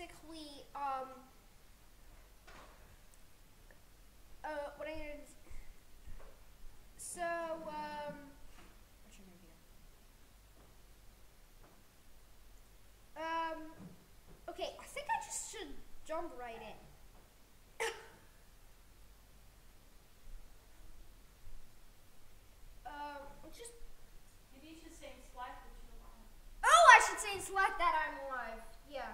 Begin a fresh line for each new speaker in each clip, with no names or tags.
basically, what I did. So, what should I do? Okay, I think I just should jump right in. Just.
Maybe you should say in Slack that you're live.
Oh, I should say in Slack that I'm live. Yeah.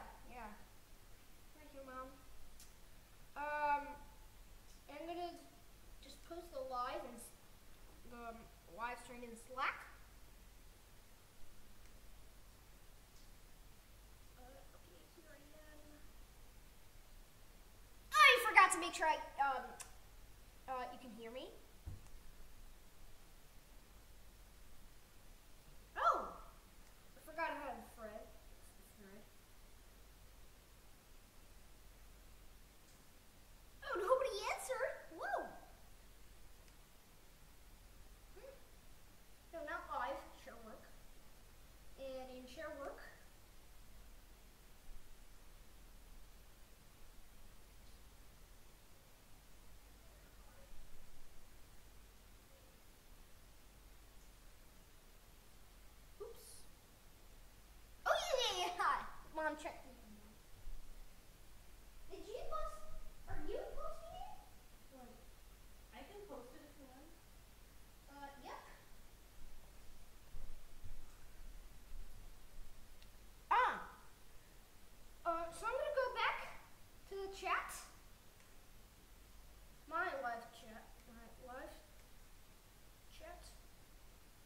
Thank you, Mom. I'm gonna just post the live and the live stream in Slack. Okay, here I am. I forgot to make sure you can hear me. Oh, I forgot I had Fred. Oh, nobody answered. Whoa. No, not live. Share work. And in share work. Oops. Oh, yeah. Mom, check. Did you post? Are you posting it?
What? I can post it if you want.
Yep. So I'm gonna go back to the chat. My live chat.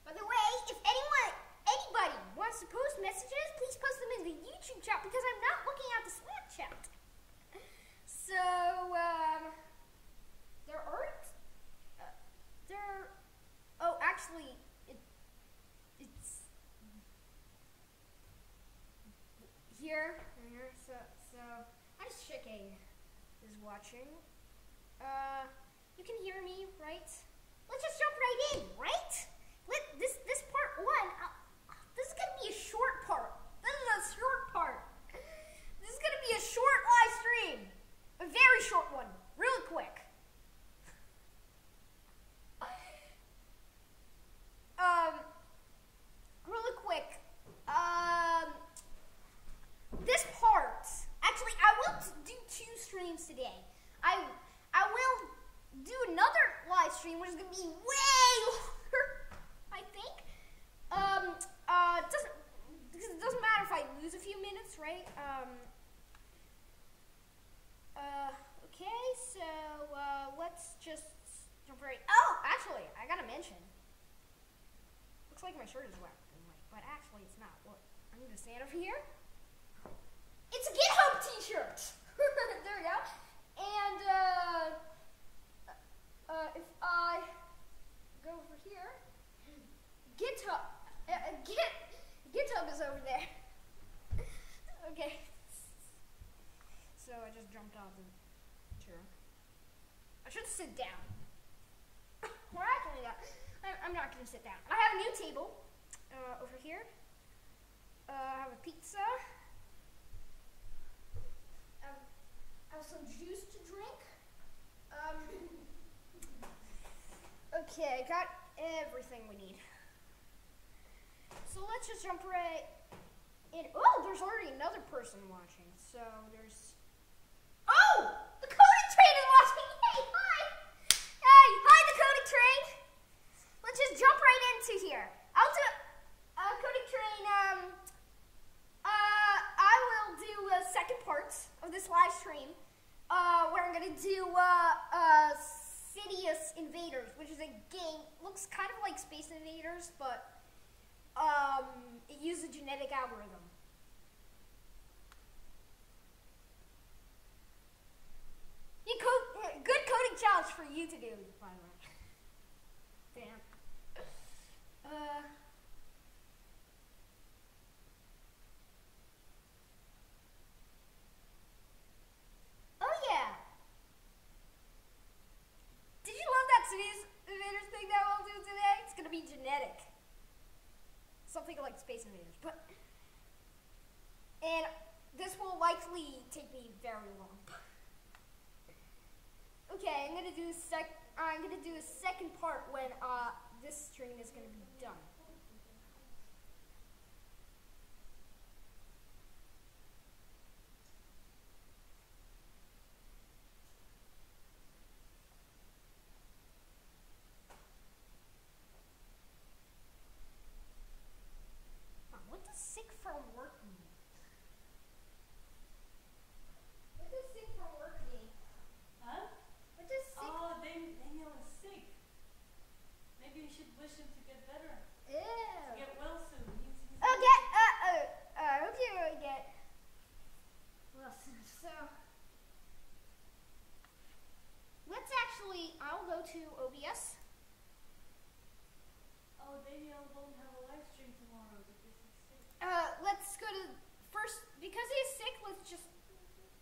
By the way, if anybody wants to post messages, please post them in the YouTube chat because I'm not looking at the Slack chat. So, there aren't. Oh, actually, it's here. So I'm just checking who's watching. You can hear me, right? Let's just jump right in, right? This part one. This is gonna be a short part. This is a short part. This is gonna be a short live stream, a very short one, really quick. Really quick. This part, actually, I will do 2 streams today. I will do another live stream, which is gonna be way longer, I think. Because it doesn't matter if I lose a few minutes, right? Okay, so let's just jump right. Oh, actually, I gotta mention. Looks like my shirt is wet, but actually it's not. Look, I'm gonna stand over here. It's a Get Home t-shirt. There we go. And if I go over here, GitHub is over there. Okay. So I just jumped off the chair. I should sit down. Well, actually, I'm not going to sit down. I have a new table over here. I have a pizza. I have some juice to drink. Okay, got everything we need. So let's just jump right in. Oh, there's already another person watching. So there's. Oh, the coding train is watching. Hey, hi. Hey, hi, the coding train. Let's just jump right into here. I'll do coding train. I will do a second part of this live stream, where I'm gonna do Citius Invaders, which is a game. Looks kind of like Space Invaders, but it uses a genetic algorithm. Good coding challenge for you to do, by the way. Damn. Oh yeah. Did you love that Citius Invaders thing that we'll do today? It's gonna be genetic. Something like Space Invaders, and this will likely likely take me very long. Okay, I'm gonna do a second part when this string is gonna be done. What does sick from work mean? What does sick from work mean?
Huh?
What does sick?
Oh, Daniel is sick. Maybe you should wish him to get better.
Ew.
To get well soon. He's
Okay. Okay. I get. Well, so let's actually. I'll go to OBS.
Oh, Daniel won't have a live stream tomorrow because he's sick.
Let's go to first because he's sick. Let's just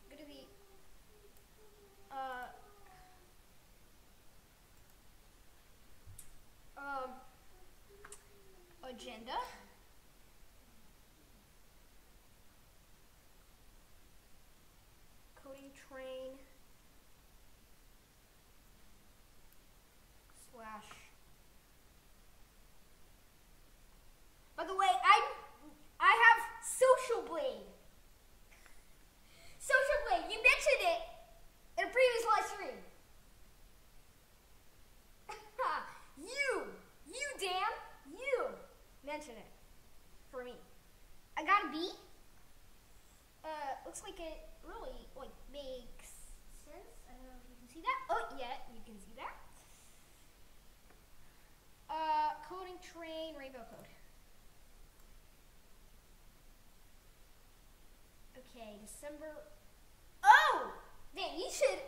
go to the agenda. Coding train slash. By the way, I have Social Blade. Social Blade, you mentioned it in a previous live stream. You, Dan, you mentioned it for me. I got a B. Looks like it really makes sense. I don't know if you can see that. Oh, yeah, you can see that. Coding train, rainbow code. Okay, December. Oh, Dan, you should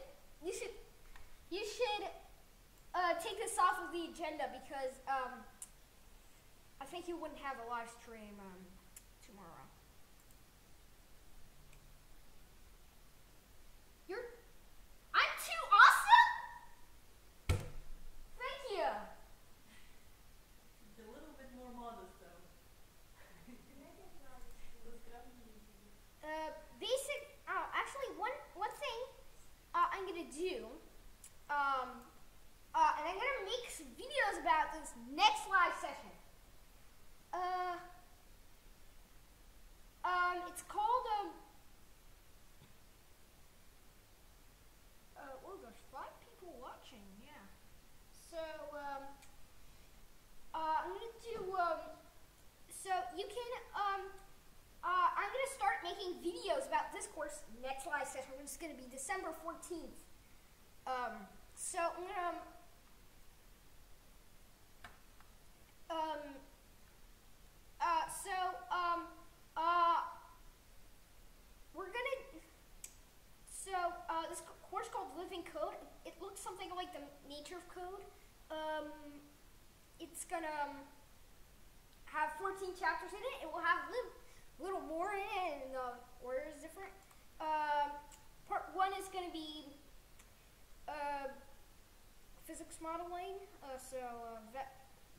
take this off of the agenda because I think you wouldn't have a live stream tomorrow. I'm too awesome. Thank you.
He's a little bit more modest though.
Basic. Actually, one thing I'm gonna do. And I'm gonna make some videos about this next live session. It's called oh, there's 5 people watching. Yeah. So I'm gonna do so you can I'm gonna start making videos about this course next live session, which is gonna be December 14th. So I'm gonna this course called Living Code. It looks something like the nature of code. It's gonna have 14 chapters in it. It will have little more in it, and the order is different. Part 1 is gonna be physics modeling,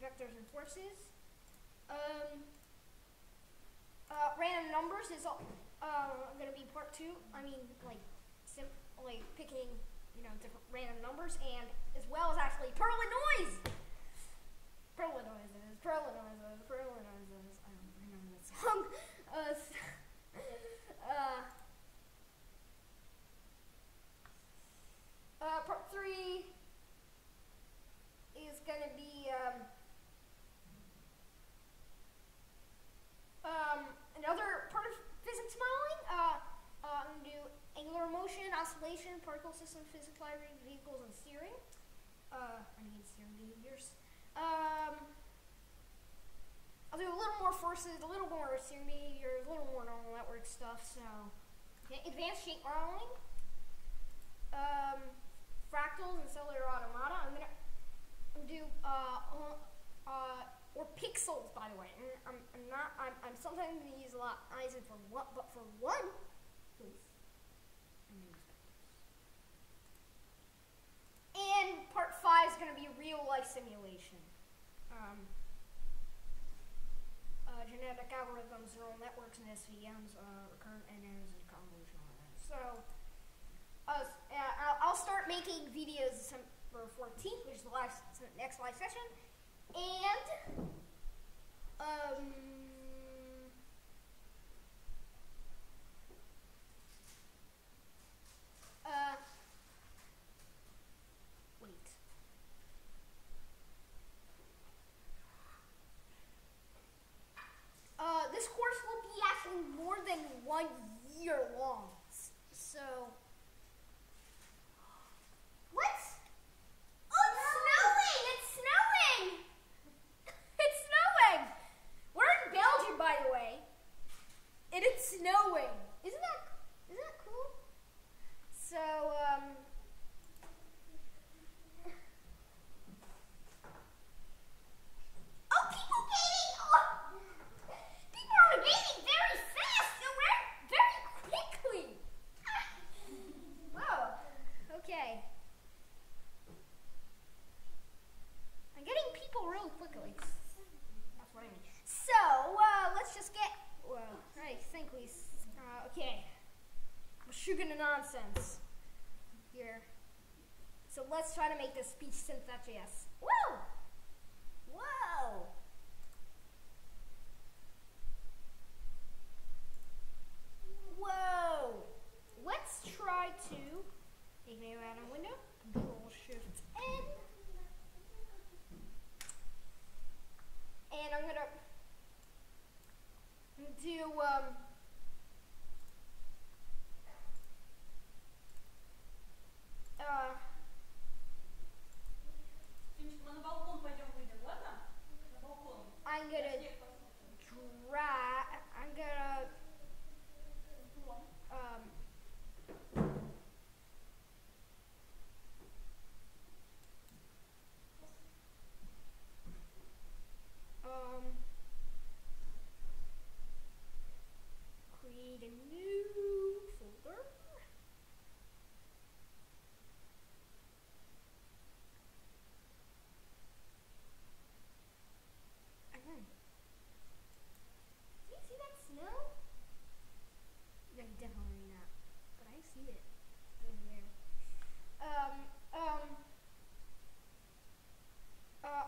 vectors and forces. Random numbers is going to be part 2. I mean, picking, different random numbers, and as well as actually Perlinoise. Perlinoises. I don't remember that song. Part 3 is going to be another part of physics modeling. I'm going to do angular motion, oscillation, particle system, physics library, vehicles, and steering. Steering behaviors. I'll do a little more forces, a little more steering behavior, a little more normal network stuff. So, okay, advanced shape modeling. Fractals and cellular automata. I'm gonna do or pixels, by the way. I'm sometimes gonna use a lot of eyes for one, but for one case, I'm gonna use vectors. And part 5 is gonna be real life simulation. Genetic algorithms, neural networks, and SVMs, recurrent and convolutional making videos December 14th, which is the next live session, and wait. This course will be actually more than 1 year long. So, what? Oh, it's snowing! It's snowing! It's snowing! We're in Belgium, by the way, and it's snowing. Isn't that cool? So, oh, people gating! Oh, people are gating very fast and very quickly. Whoa. Okay. I'm getting people really quickly. That's what I mean. So, let's just get. Well, I think we. Okay. We're shooting the nonsense here. So let's try to make this Speechsynth.js. Whoa! Whoa! Whoa! Let's try to take me out of window. Control Shift N. And I'm gonna do
Мы на балкон пойдем выйдем, ладно? На балкон.
I'm gonna
Снег посмотрим.
I'm gonna create a new folder. And then, do you see that snow? No, definitely not. But I see it in here.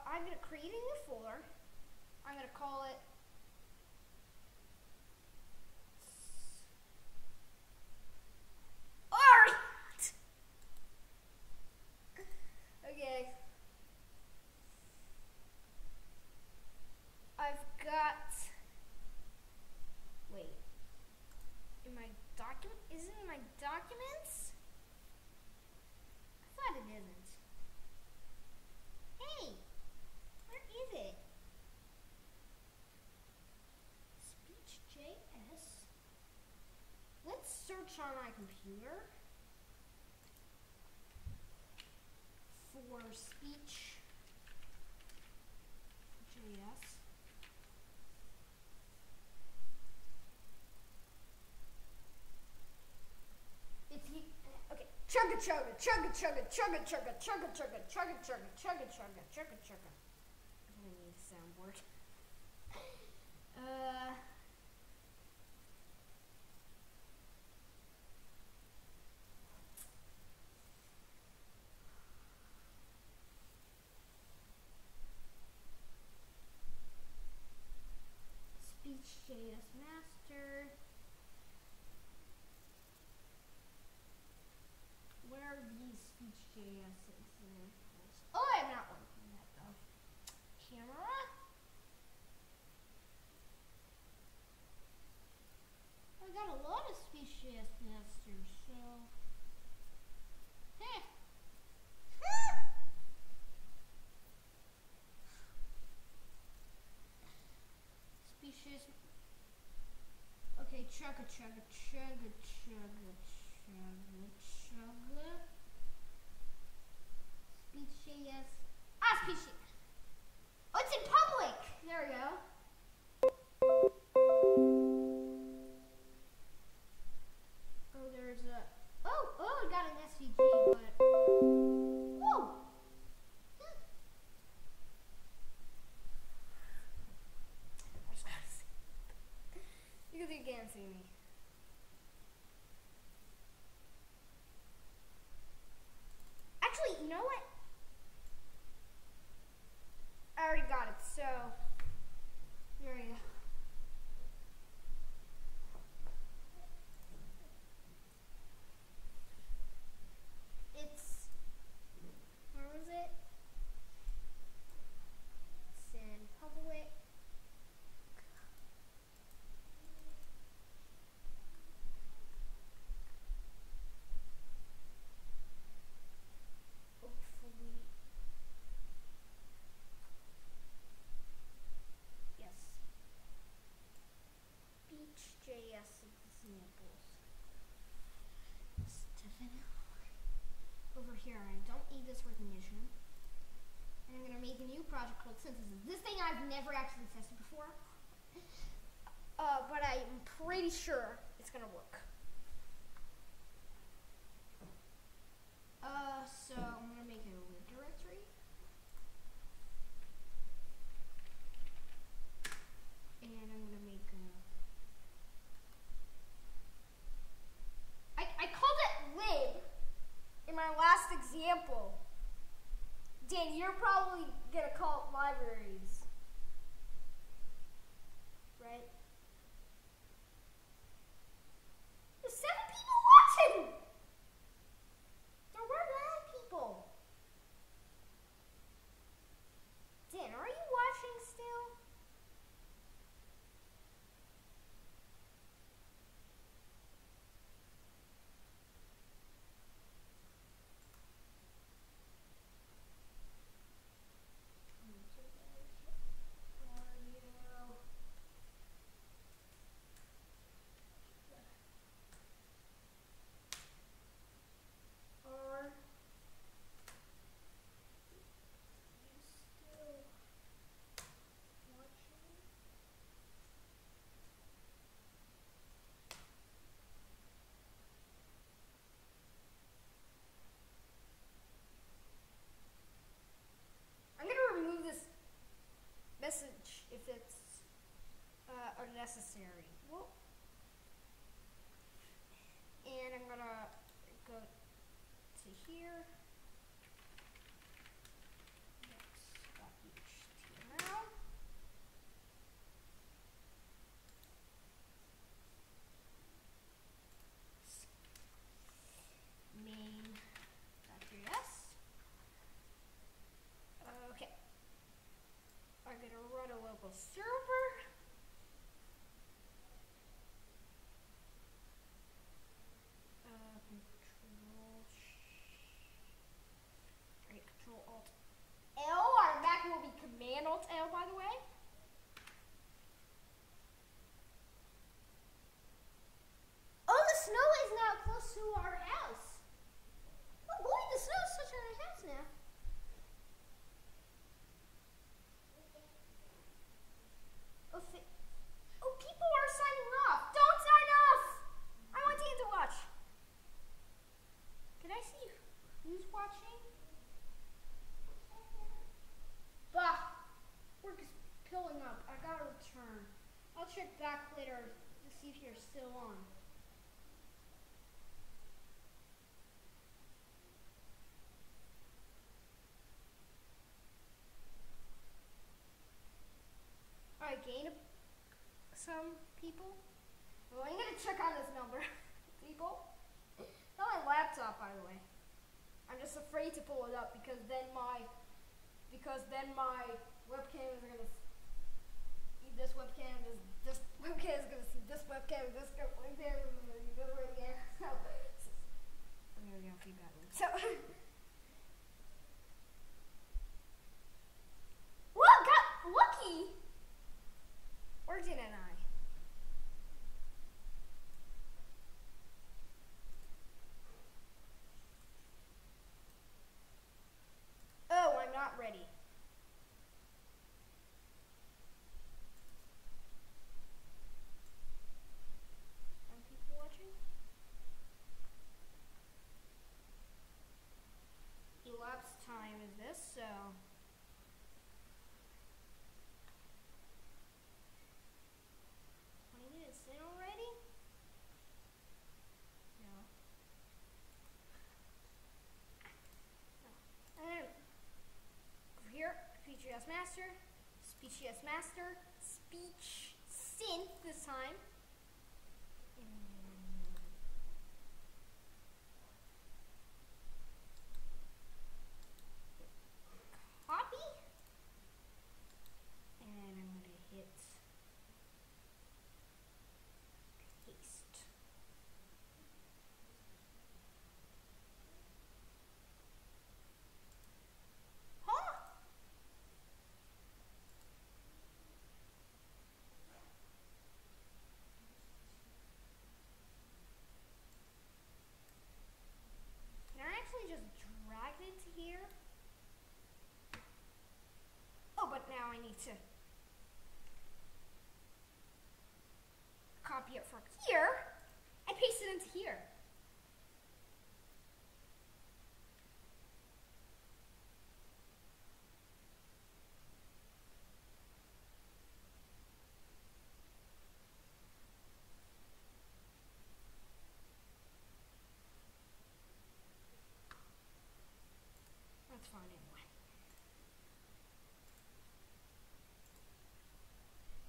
I'm gonna create a new folder. I'm gonna call it Art. Okay. I've got. Wait. In my document? Is it in my documents? I thought it isn't. Hey, where is it? Speech.js. Let's search on my computer for Speech.js. It's he. Okay. Chugga chugga chugga chugga chugga chugga chugga chugga chugga chugga chugga chugga chugga chugga. I'm gonna need a soundboard. Speech.js master. Where are these Speech.js examples? Oh, I'm not working that though. Camera. I got a lot of Speech.js masters, so. Hey. Speech.js. Okay, chugga chugga chugga chugga chugga chugga. Speech.js. Speech.js. Oh, it's in public. There we go. Oh, there's a. Oh, I got an SVG, but. Whoa. I just gotta see. Because you can't see me. over here. I don't need this recognition. And I'm gonna make a new project called Synthesis. This thing I've never actually tested before. But I'm pretty sure it's gonna work. So I'm gonna make a lib directory. And I'm gonna make I called it lib in my last example. Dan, you're probably gonna call it libraries. Right? There's 7 people watching! There were 9 people. Dan, are you watching still? Message if it's unnecessary. Whoa. And I'm gonna go to here. Next.html. Main.js. Okay. I'm gonna run a local server. Control Alt L. Our Mac will be Command Alt L, by the way. Oh, the snow is now close to our house. Oh boy, the snow is touching our house now. Oh, people are signing off. Don't sign off. I want Dan to watch. Can I see who's watching? Bah, work is filling up. I gotta return. I'll check back later to see if you're still on. I gained some people. Well, I'm gonna check on this number. People. Not my laptop, by the way. I'm just afraid to pull it up because then my webcam is gonna see this webcam, this webcam is gonna see this webcam, this webcam is gonna see this webcam. So I'm gonna get feedback. So what got lucky? Origin and I. Oh, I'm not ready. Some people watching? Elapsed time is this, so 20 minutes in already? No. Over here, Speechsynth Master, Speechsynth Master, Speechsynth this time. Copy. And I'm going to hit paste. Huh? from here and paste it into here. That's fine anyway.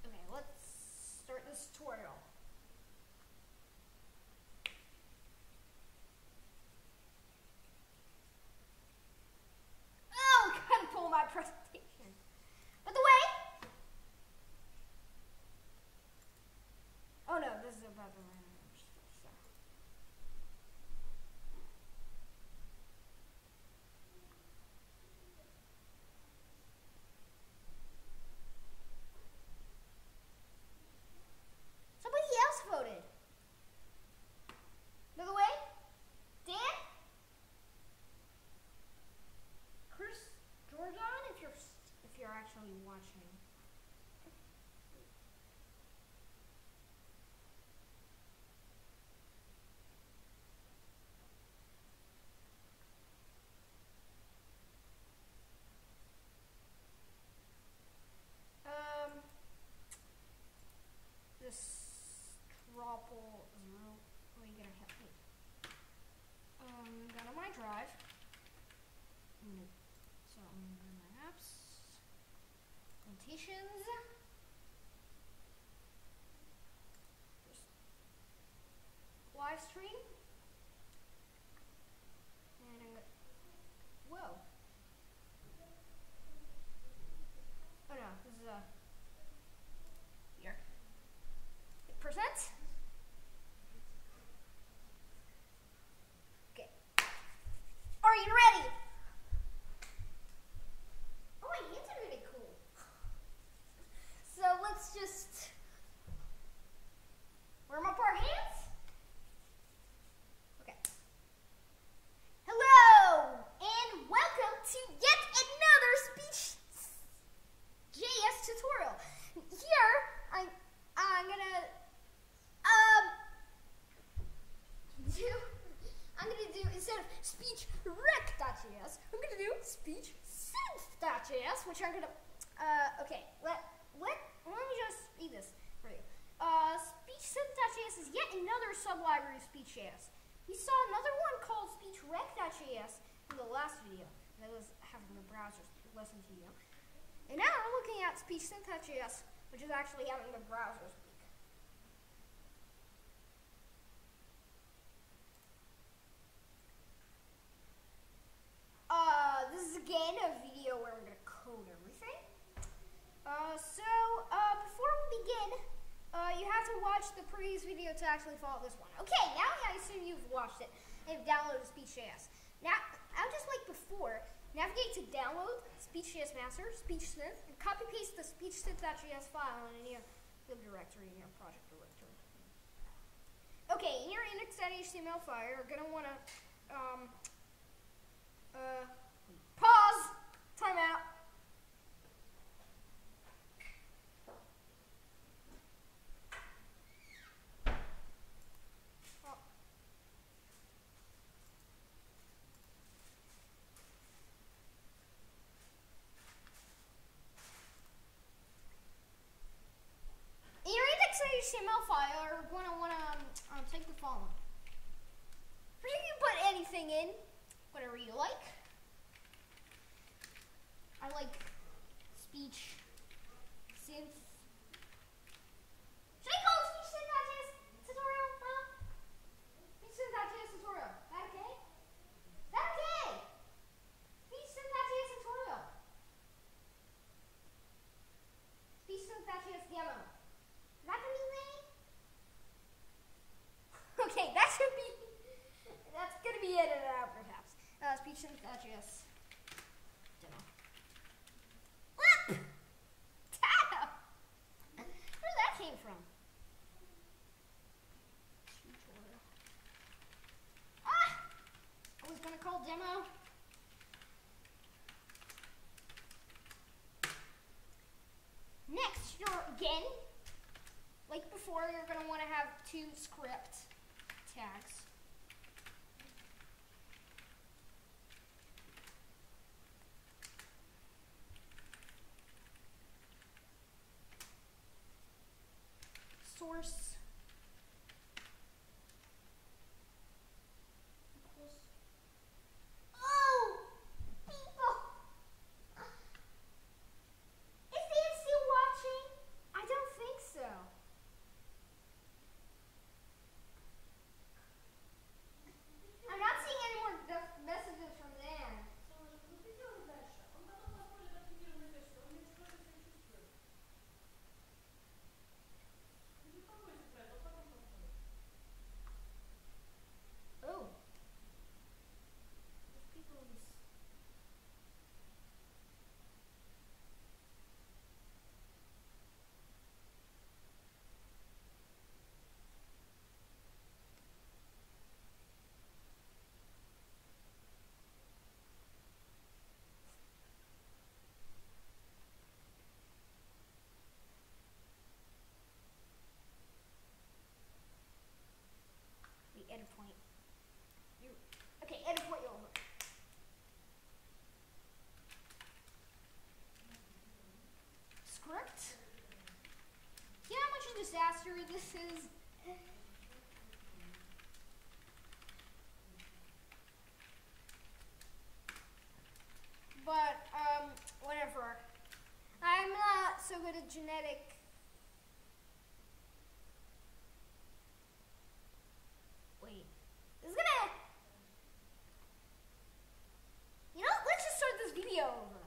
Okay, let's start this tutorial. Oh, gotta pull my presentation. By the way, oh no, this is about the so. Somebody else voted. By the way, Dan, Chris, Jordan, if you're actually watching. This dropple is really gonna help me. Go to my drive. I'm gonna go to my apps, annotations. Live stream. And I'm gonna, whoa. Oh no, this is here. Percent. Okay. Are you ready? Oh, my hands are really cool. So let's just warm up our hands. Okay. Hello and welcome to yet another Speechsynth.js tutorial. Here I'm gonna do instead of speechrec.js, I'm gonna do speechsynth.js, which I'm gonna okay, let me just read this for you. Speechsynth.js is yet another sublibrary of Speech.js. We saw another one called speechrec.js in the last video. That was having the browsers listen to you. And now we're looking at speechsynth.js, which is actually having the browser speak. This is again a video where I'm going to code everything. Before we begin, you have to watch the previous video to actually follow this one. Okay, now I assume you've watched it and downloaded Speech.js. Now, I'll just like before, navigate to download Speech.js master, Speechsynth, and copy paste the Speechsynth.js file in your lib directory in your project directory. Okay, in your index.html file, you're going to want to pause, timeout. In your index.html file, you're going to want to take the following. Or you can put anything in, whatever you like. I like speech synth. Should I call it speechsynth.js tutorial? Speechsynth.js tutorial. That okay? That okay? Speechsynth.js tutorial. Speechsynth.js demo. Is that the new name? Okay, that's gonna be edited out perhaps. Speechsynth.js demo. What? Data! Where that came from? I was gonna call demo. Next, you're again, like before. before, you're going to want to have two script tags. Source equals. Oh, people! Is Dan still watching? I don't think so. I'm not seeing any more messages from Dan.
Ну ты делай дальше. Он потом посмотрит активированную версию, он не испортит свои чувства. Ты не побойся про это, он потом посмотрит.
Oh. There's people in this. The edit point. Okay, edit point over. Script. You know how much of a disaster this is? But, whatever. I'm not so good at genetic. Wait. This is gonna. You know, let's just start this video over.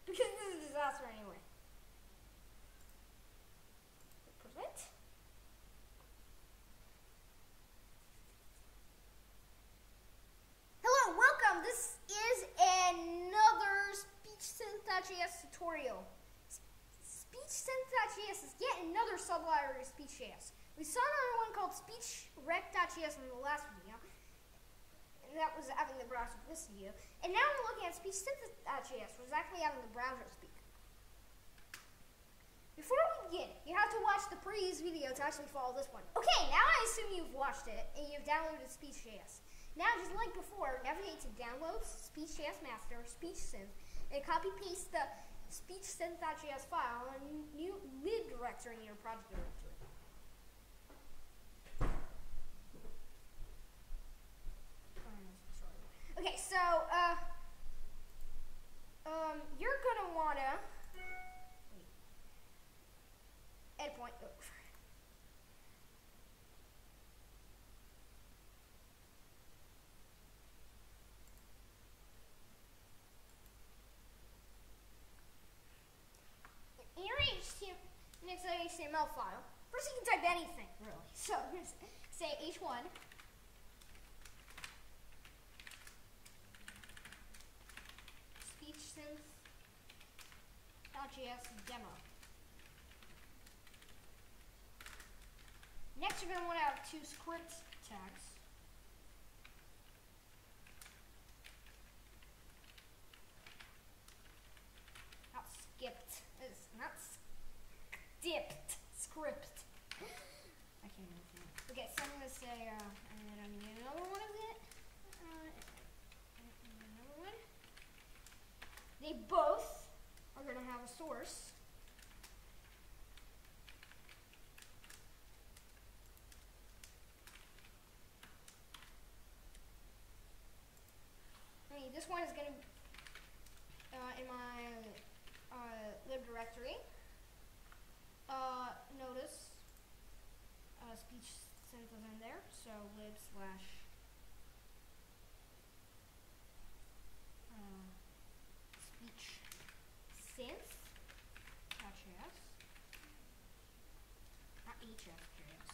Because this is a disaster anyway. Prevent. Hello, welcome. This is another Speechsynth.js tutorial. Speechsynth.js is yet another sublibrary of Speech.js. We saw another one called SpeechRec.js in the last video. And that was having the browser for this video. And now we're looking at Speechsynth.js, which is actually having the browser speak. Before we begin, you have to watch the previous video to actually follow this one. Okay, now I assume you've watched it and you've downloaded Speech.js. Now, just like before, navigate to Downloads, Speech.js Master, Speechsynth, and copy-paste the Speechsynth.js file in a new lib directory in your project directory. Okay, so, you're gonna wanna, wait, edit point over. In your next HTML file, first you can type anything, really. So, say h1. Speechsynth.js demo. Next, you're going to want to have two script tags. Not skipped. It's not skipped. Script. I can't even think. Okay, so I'm going to say, and then I need another one of it. Another one. They both are going to have a source. This one is going to be in my lib directory. Notice Speechsynth is in there, so lib slash Speechsynth.js, not hf.js.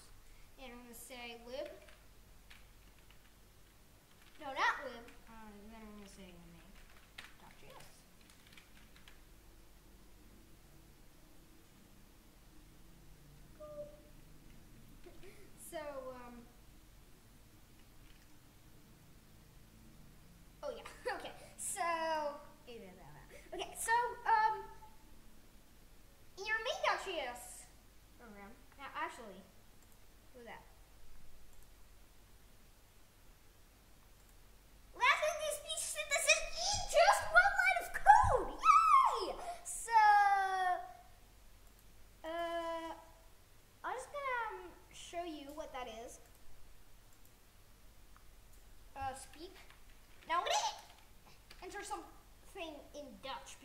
And I'm going to say lib. No, not lib. And then I'm going to say main.js. So,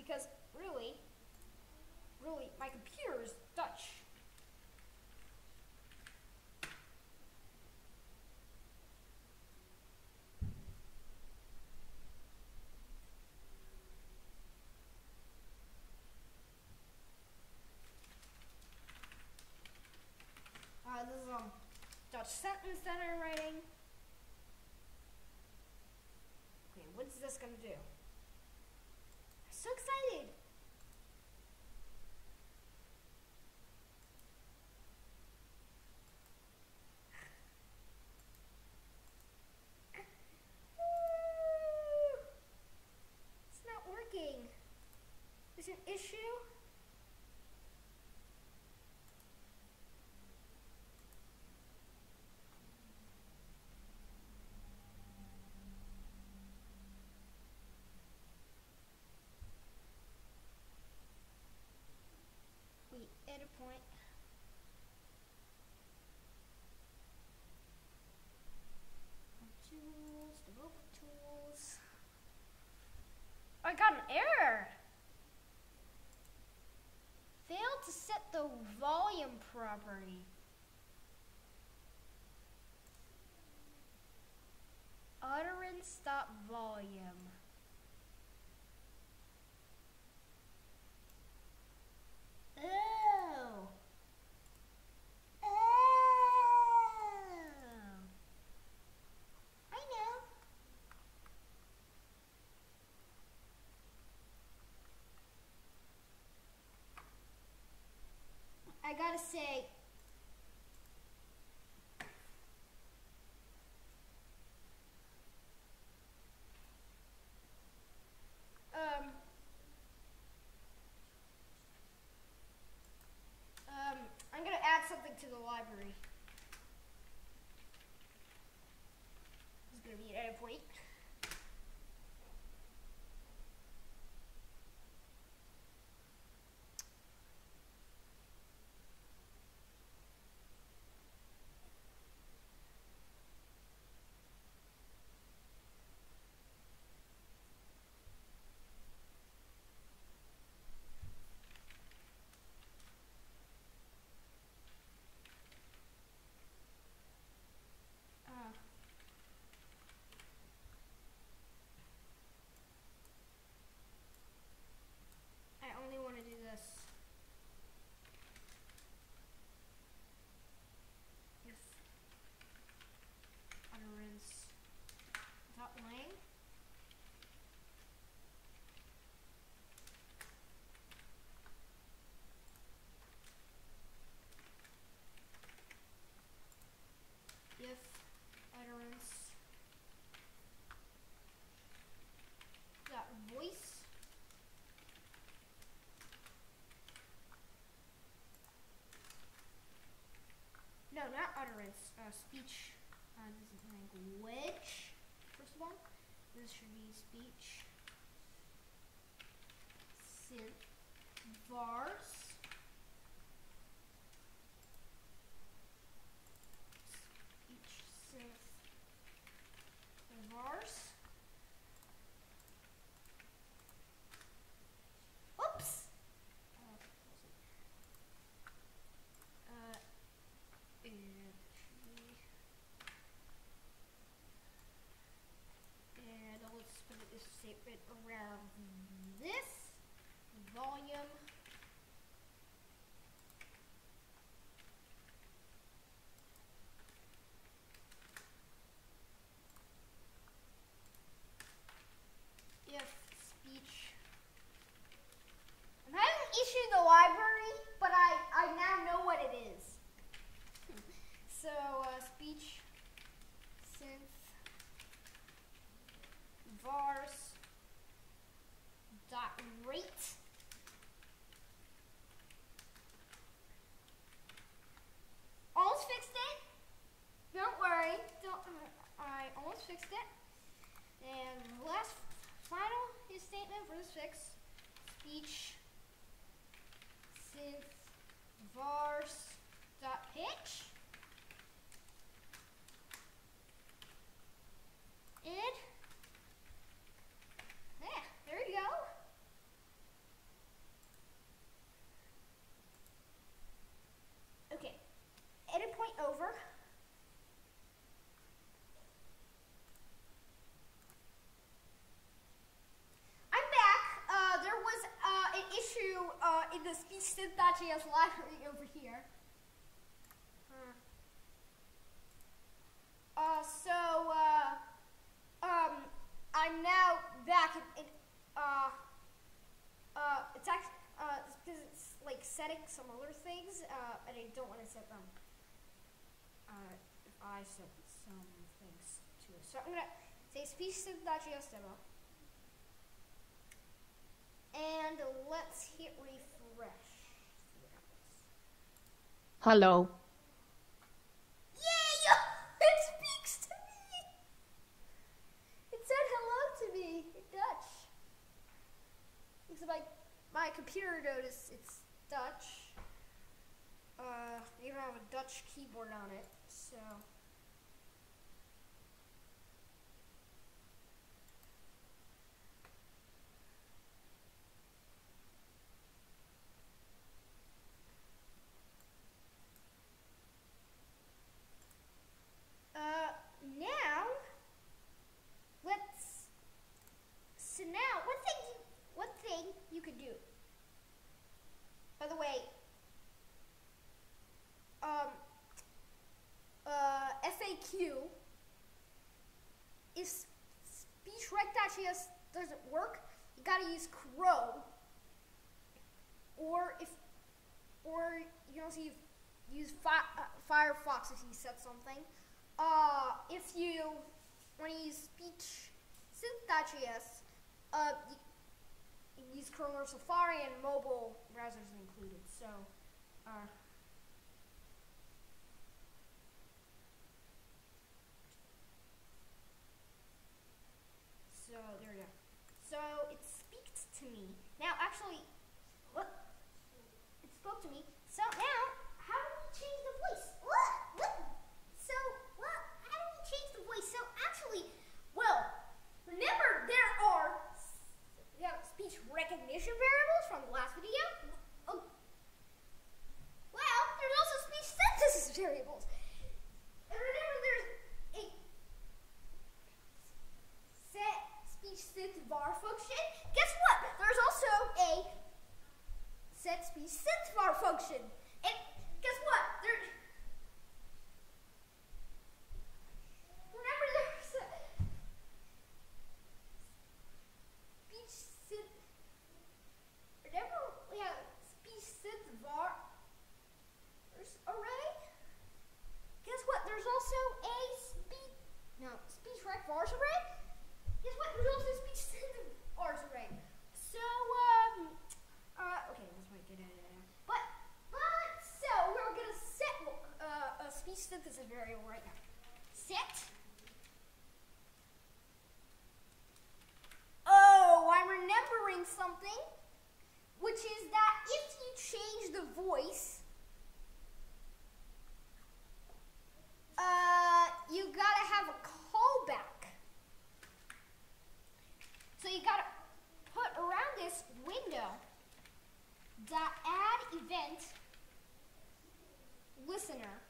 because really, my computer is Dutch. This is Dutch sentence that I'm writing. Okay, what's this gonna do? I'm so excited. It's not working. There's an issue. Wait, edit point. Tools, development tools. I got an error. Failed to set the volume property. Utterance.volume. Oh. I know. I gotta say, I'm gonna add something to the library. This is gonna be an edit point. I only want to do this. If utterance dot lang. If utterance dot voice. No, not utterance. Speech. This is language. First of all, this should be speech. Synth vars. Speech synth vars. Oops. And let's put this statement around this volume. If speech. I'm having an issue in the library, but I now know what it is. So speech synth vars dot rate. Almost fixed it. Don't worry. I almost fixed it. And the last final statement for this fix: speech synth vars dot pitch. And yeah, there you go. Speechsynth.js library over here. I'm now back in it's actually, because it's like setting some other things, and I don't want to set them, if I set some things to it. So I'm going to say Speechsynth.js demo, and let's hit refresh. See what happens.
Hello.
Yay! It speaks to me! It said hello to me in Dutch. Because my computer noticed it's Dutch. I even have a Dutch keyboard on it, so. Now, one thing you could do. By the way, FAQ, if SpeechRec.js doesn't work, you gotta use Chrome, or you can also use Firefox if you set something. If you want to use Speechsynth.js, you use Chrome or Safari, and mobile browsers included. So, there we go. So it speaks to me now. Actually, what? It spoke to me. So now, how do we change the voice? How do we change the voice? So actually, well, remember there are speech recognition variables from the last video. Oh. Well, there's also speech synthesis variables. And remember there's a set speech synth var function. Guess what? There's also a set speech synth var function. And guess what? Remember there's a speech synth. Remember we have speech synth var array. Guess what? There's also a speech rec vars array. Guess what? There's also a speech synth vars array. So okay, this might get edited. But so we're gonna set a speech synthesis variable right now. Set. Oh, I'm remembering something, which is that if you change the voice, you gotta have a callback. So you gotta put around this window .add event listener,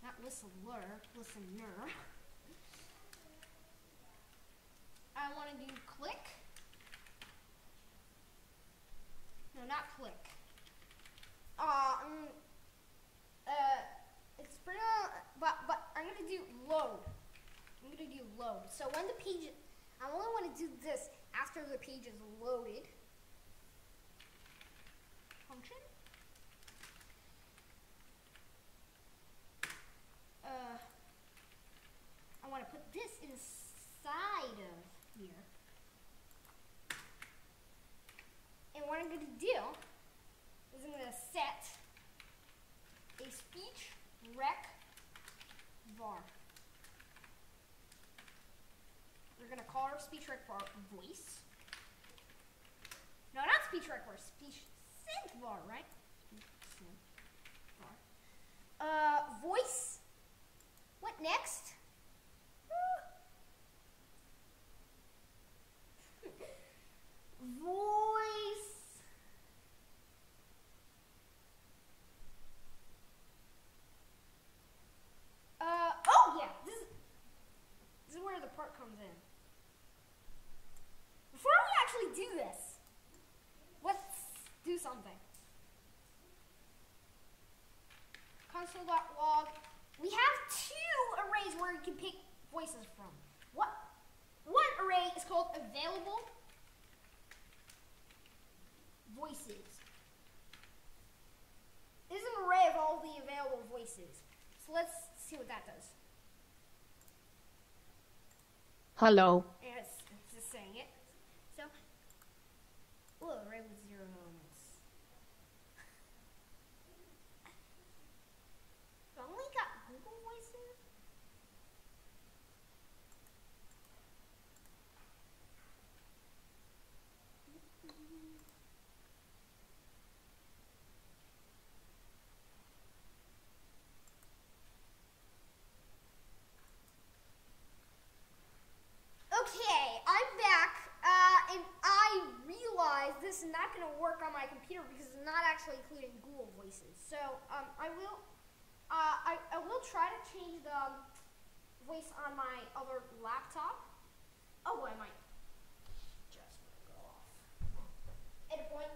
not listener, listener. I want to do click. No, not click. It's pretty, but I'm gonna do load. I'm gonna do load. So when the page, I only want to do this after the page is loaded. Function. I want to put this inside of here. And what I'm going to do is I'm going to set a speech rec var. We're going to call our speech rec var voice. No, not speech rec var, speech synth var, right? Speech synth var. Voice. What next? Voice. Oh yeah, this is where the part comes in. Before we actually do console.log. We have two arrays where you can pick voices from. One array is called available voices. This is an array of all the available voices. So let's see what that does.
Hello.
And it's just saying it. So, array with 0 elements. I only got Google voices. Okay, I'm back, and I realized this is not going to work on my computer because it's not actually including Google Voices. So I will try to change the voice on my other laptop. Oh, I might just go off. Edit point.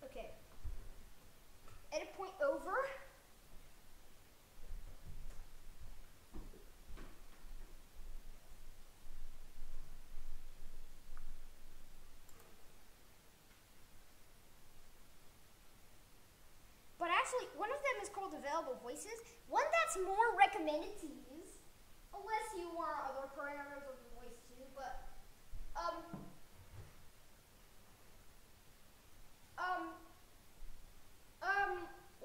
Okay. Edit point over. But actually, one of them is called available voices. One that's more recommended to use, unless you want other parameters of the voice too. But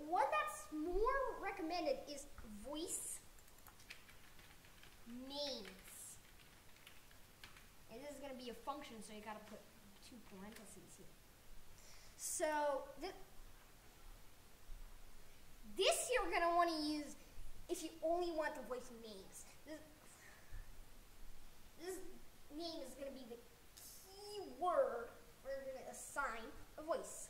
one that's more recommended is voice names. And this is going to be a function, so you got to put 2 parentheses here. So this you're going to want to use if you only want the voice names. This name is going to be the key word where you're going to assign a voice.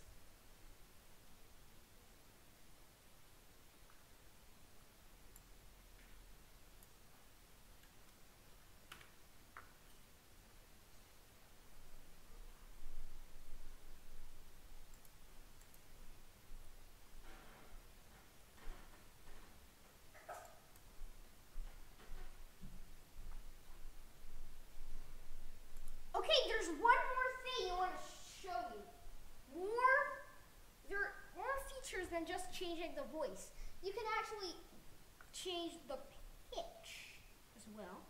Okay, there's one more thing I want to show you. There are more features than just changing the voice. You can actually change the pitch as well.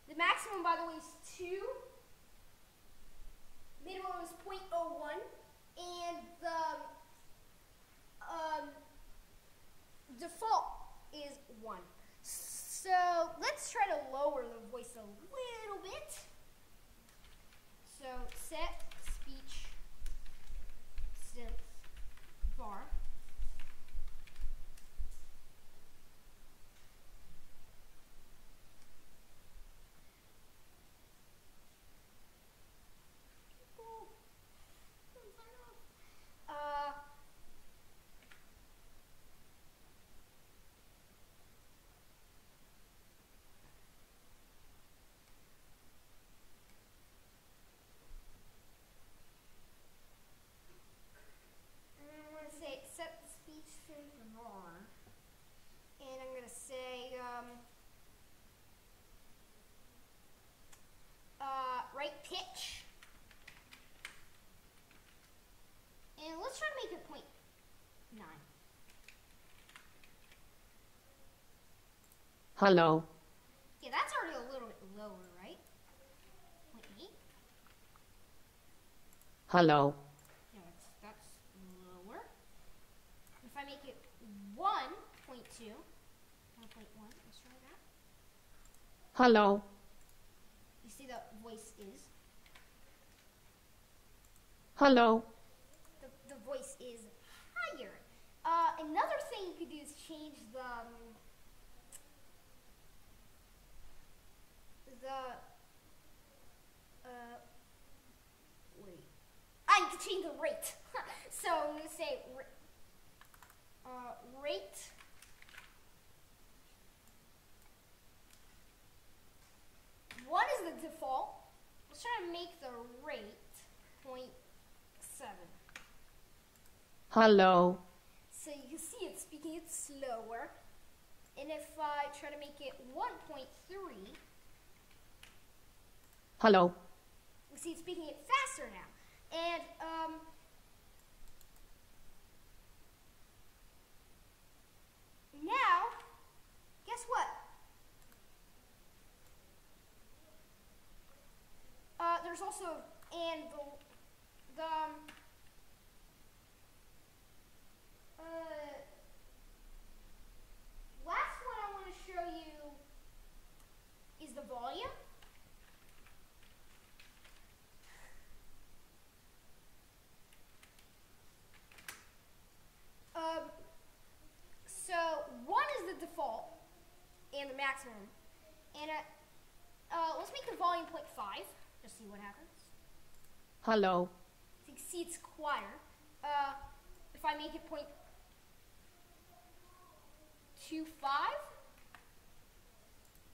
The maximum, by the way, is 2. Minimum is 0.01, and the default is 1. So let's try to lower the voice a little bit. So set speech synth var. Set the speech synth var, and I'm gonna say right pitch, and let's try to make it 0.9.
Hello.
Yeah, that's already a little bit lower, right? 0.8.
Hello.
Yeah, that's lower. If I make it 1.2, 1.1, let's try that.
Hello.
You see the voice is?
Hello.
The voice is higher. Another thing you could do is change the wait. I can change the rate. So I'm gonna say rate let's try to make the rate 0.7.
Hello.
So you can see it's speaking it slower. And if I try to make it 1.3,
Hello.
you see it's speaking it faster now. And now, guess what? There's also, and the last one I want to show you is the volume. So one is the default and the maximum, and let's make the volume 0.5. Just see what happens.
Hello.
So you can see it's quieter. If I make it 0.25,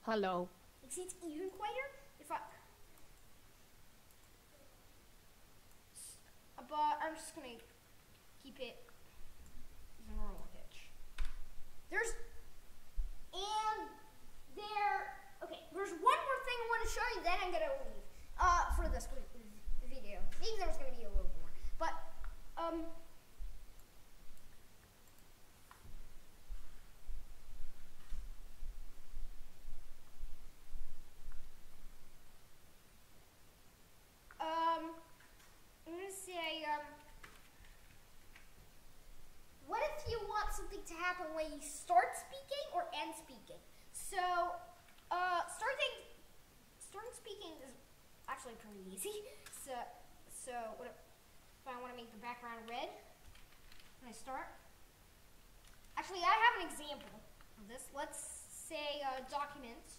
Hello.
you see it's even quieter. If I, but I'm just gonna keep it as a normal pitch. There's one more thing I want to show you. Then I'm gonna leave for this video. Maybe there's gonna be a little more, but I'm gonna say what if you want something to happen when you start speaking or end speaking? So, starting speaking is actually pretty easy. So what if I want to make the background red when I start? Actually, I have an example of this. Let's say document.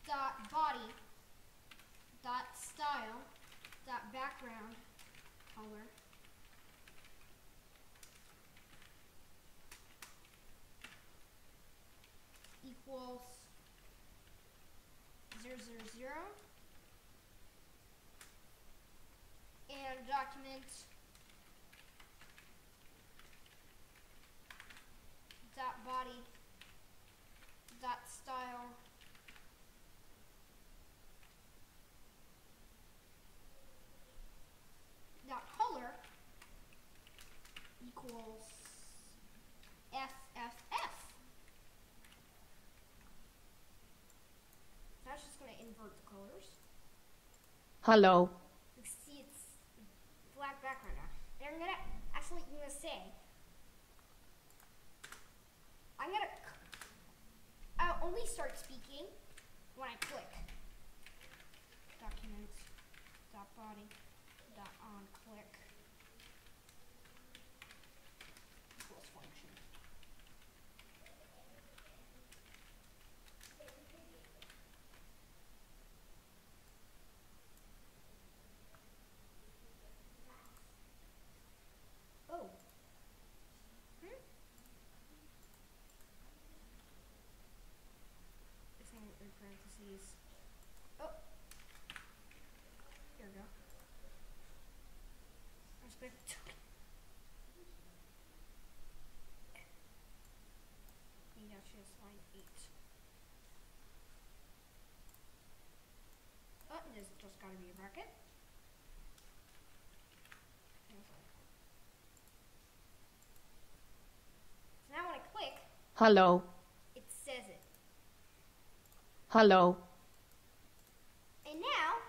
Dot body dot style dot background color equals 000 and document dot body dot style dot color equals FFF. That's just going to invert the colors.
Hello.
You can see it's black background now. And I'm gonna say I'll only start speaking when I click. Documents dot body dot on click equals function. Oh. This thing in parentheses. Oh. Here we go. Respect. Maybe I should just line 8. Oh, there's just gotta be a bracket. So now when I click,
Hello.
it says it.
Hello.
And now,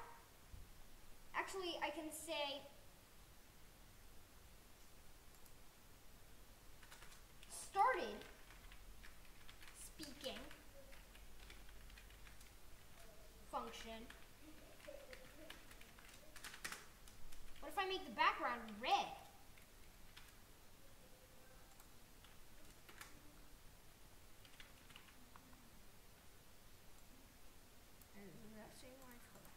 actually I can say started speaking function. What if I make the background red? And that same line color.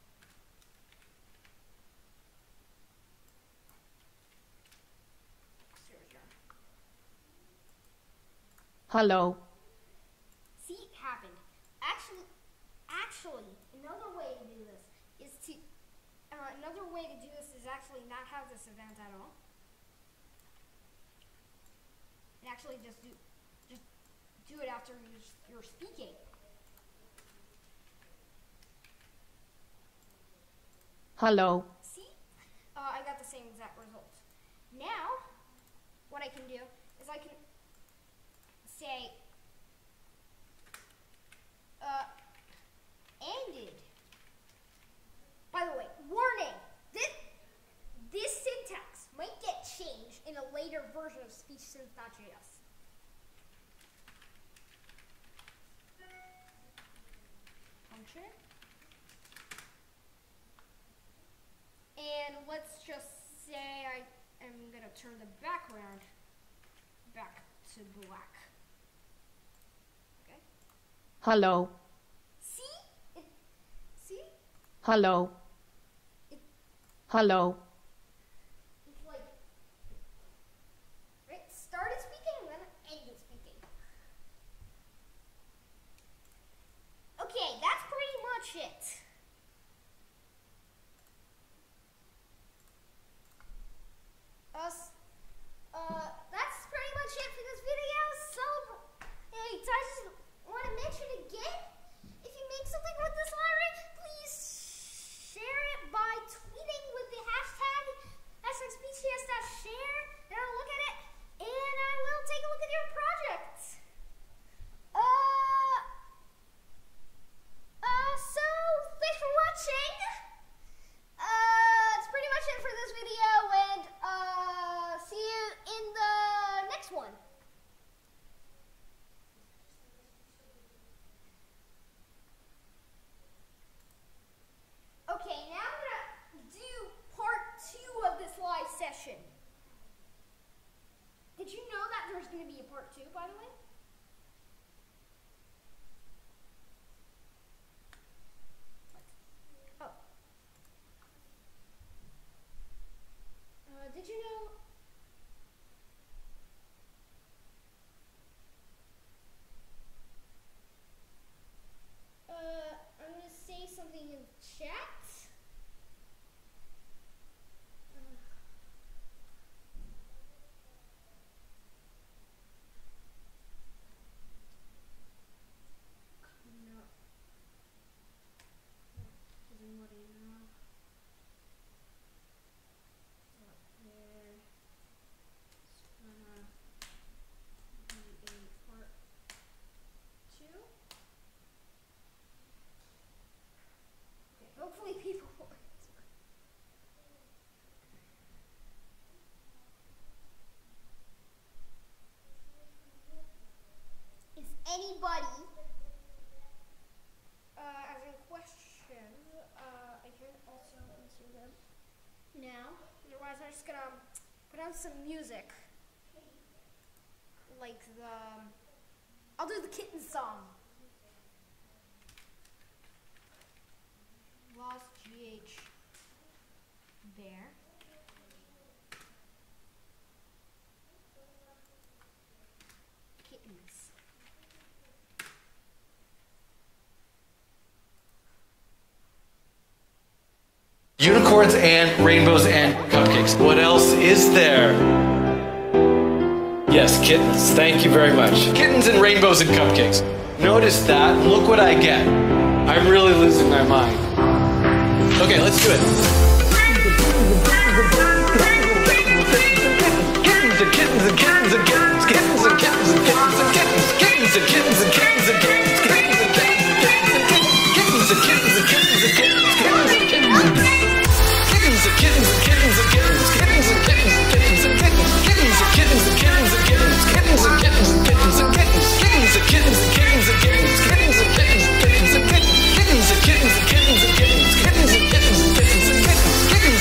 Hello.
See, it happened. Actually, another way to do this is actually not have this event at all. And actually just do it after you're speaking.
Hello.
See? I got the same exact result. Now, what I can do is I can say, ended. By the way, warning, this syntax might get changed in a later version of Speechsynth.js. Function. And let's just say I am going to turn the background back to black. Okay?
Hello.
See?
Hello. Hello.
It's like, right, started speaking and then ended speaking. Okay, that's pretty much it. That's pretty much it for this video. So, hey, I just want to mention again, if you make something with this library, please share it by tweeting with the hashtag #Speechsynth.share, and I'll look at it, and I will take a look at your project. So, thanks for watching. It's pretty much it for this video, and see you in the next one. Okay, now I'm gonna do part 2 of this live session. Did you know that there's gonna be a part 2, by the way? What? Oh. Did you know? I'm gonna say something in chat. No. Doesn't what I know. Up there. It's gonna be a part 2. Okay, hopefully people will answer. If anybody has any questions, I can also answer them now. Otherwise, I'm just gonna put on some music, like I'll do the kitten song. Lost GH there. Kittens.
Unicorns and rainbows and cupcakes. What else is there? Yes, kittens. Thank you very much. Kittens and rainbows and cupcakes. Notice that. Look what I get. I'm really losing my mind. Okay, let's do it. Kittens and kittens and kittens and kittens. Kittens and kittens and kittens and kittens. Kittens and kittens and kittens and kittens. Kittens and kittens and kittens and kittens. Kittens and kittens and kittens and kittens. Kittens and kittens and kittens. Kittens and kittens and kittens and kittens. Kittens and kittens and kittens and kittens. Kittens and kittens and kittens and kittens. Kittens and kittens and kittens and kittens. Kittens and kittens and kittens and kittens. Kittens and kittens and kittens and kittens. Kittens and kittens and kittens and kittens. Kittens and kittens and kittens and kittens. Kittens and kittens and kittens and kittens. Kittens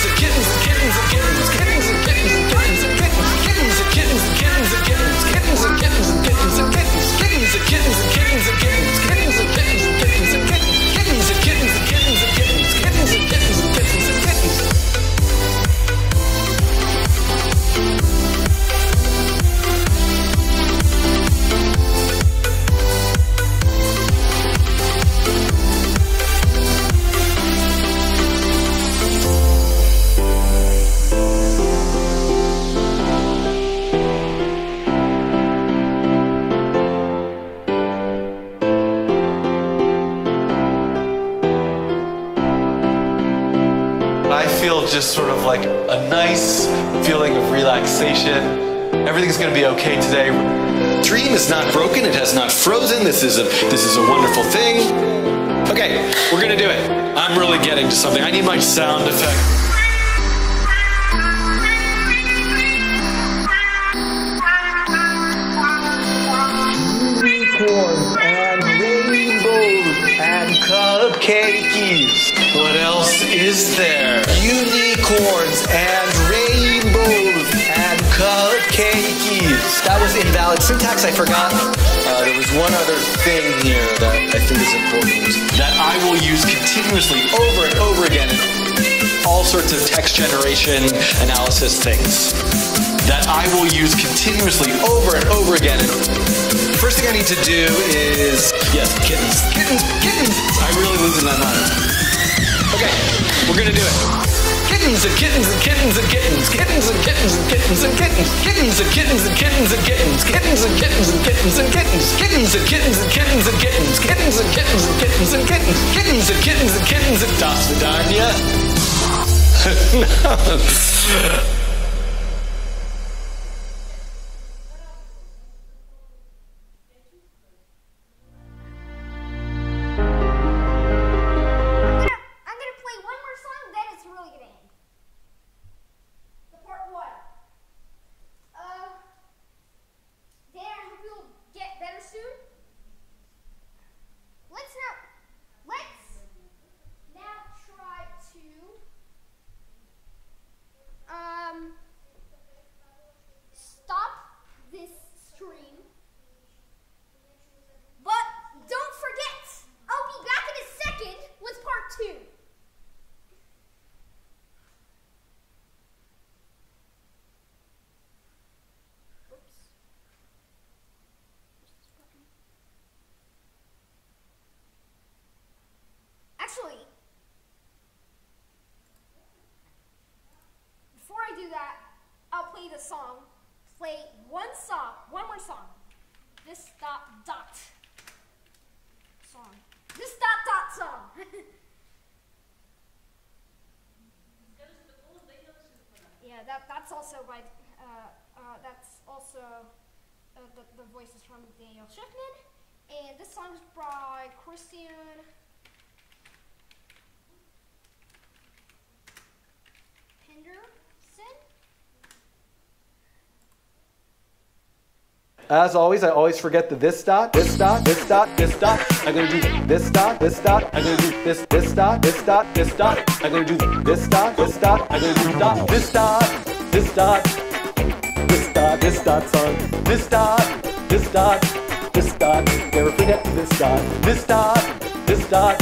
and kittens and kittens and kittens. Kittens and kittens and kittens and kittens. Kittens and kittens and kittens and kittens. Kittens and kittens and kittens and kittens.
feel just sort of like a nice feeling of relaxation. Everything's gonna be okay today. Dream is not broken, it has not frozen. This is a wonderful thing. Okay, we're gonna do it. I'm really getting to something. I need my sound effect. Unicorns and rainbows and cupcakes. What else is there? Unicorns and rainbows and cupcakes. That was invalid syntax, I forgot. There was one other thing here that I think is important that I will use continuously over and over again in all sorts of text generation analysis things. That I will use continuously over and over again. First thing I need to do is, yes, kittens. Kittens, kittens. I'm really losing my mind. Okay, we're gonna do it. Kittens and kittens and kittens and kittens. Kittens and kittens and kittens and kittens. Kittens and kittens and kittens and kittens. Kittens and kittens and kittens and kittens. Kittens and kittens and kittens and kittens. Kittens and kittens and kittens and kittens. Kittens and kittens and kittens and Das Vidania. No.
Actually, before I do that, I'll play the song. Play one more song. This dot song. This dot song. Yeah, that's also by the voices from Daniel Schiffman, and this song is by Christian.
As always, I always forget the this dot, this dot, this dot, this dot. I'm gonna do this dot, this dot. I'm gonna do this dot, this dot, this dot. I'm gonna do this dot, this dot. I'm gonna do dot, this dot, this dot, this dot, this dot song. This dot, this dot, this dot. Never forget this dot, this dot, this dot,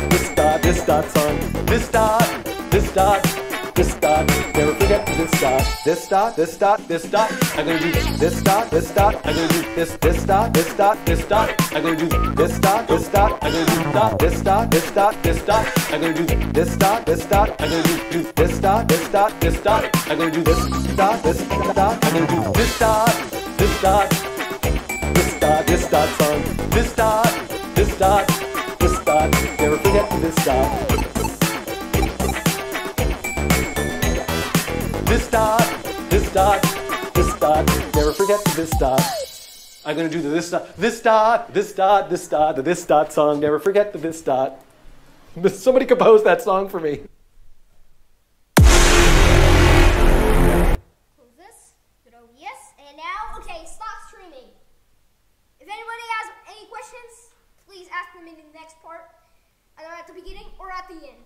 this dot, this dot song. This dot, this dot. This dot, never forget this dot. This dot, this dot, this dot. I'm gonna do this dot, this dot. I'm gonna do this dot, this dot, this dot. I'm gonna do this dot, this dot. I'm gonna do dot, this dot, this dot, this dot. I'm gonna do this dot, this dot. I'm gonna do this dot, this dot, this dot. I'm gonna do this dot, this dot. I'm gonna do this dot, this dot, this dot, this dot song. This dot, this dot, this dot. Never forget this dot. This dot, this dot, this dot. Never forget this dot. I'm gonna do the this dot, this dot, this dot, this dot, the this dot song. Never forget the this dot. Somebody compose that song for me.
Close this. Good OBS. And now, okay, stop streaming. If anybody has any questions, please ask them in the next part, either at the beginning or at the end.